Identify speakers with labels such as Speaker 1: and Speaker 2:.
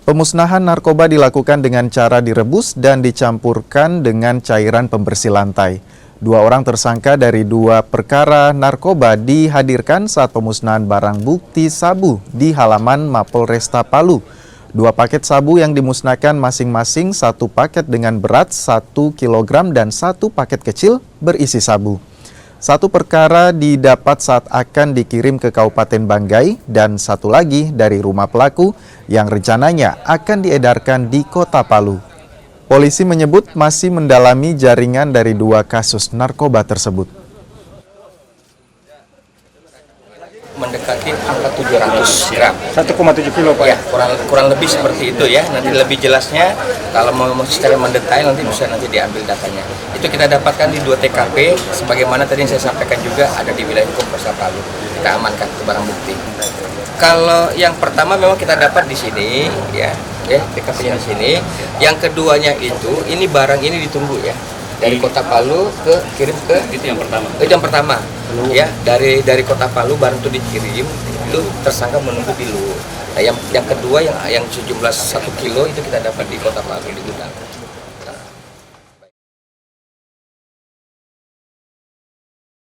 Speaker 1: Pemusnahan narkoba dilakukan dengan cara direbus dan dicampurkan dengan cairan pembersih lantai. 2 orang tersangka dari 2 perkara narkoba dihadirkan saat pemusnahan barang bukti sabu di halaman Mapolresta Palu. 2 paket sabu yang dimusnahkan masing-masing 1 paket dengan berat 1 kg dan 1 paket kecil berisi sabu. 1 perkara didapat saat akan dikirim ke Kabupaten Banggai dan 1 lagi dari rumah pelaku yang rencananya akan diedarkan di Kota Palu. Polisi menyebut masih mendalami jaringan dari 2 kasus narkoba tersebut.
Speaker 2: Mendekati angka 700 gram.
Speaker 3: 1,7 kilo Pak?
Speaker 2: Ya, kurang lebih seperti itu ya. Nanti lebih jelasnya kalau mau secara mendetail nanti bisa diambil datanya. Itu kita dapatkan di 2 TKP, sebagaimana tadi yang saya sampaikan juga ada di wilayah hukum Polres Palu. Kita amankan itu barang bukti. Kalau yang pertama memang kita dapat di sini ya TKP-nya di sini. Yang keduanya itu ini barang ini ditunggu ya. Dari Kota Palu kirim ke
Speaker 4: itu yang pertama.
Speaker 2: Itu yang pertama. Ya, dari Kota Palu barang itu dikirim, itu tersangka menunggu di Luwu. Nah, yang kedua yang sejumlah 1 kilo itu kita dapat di Kota Palu di gudang.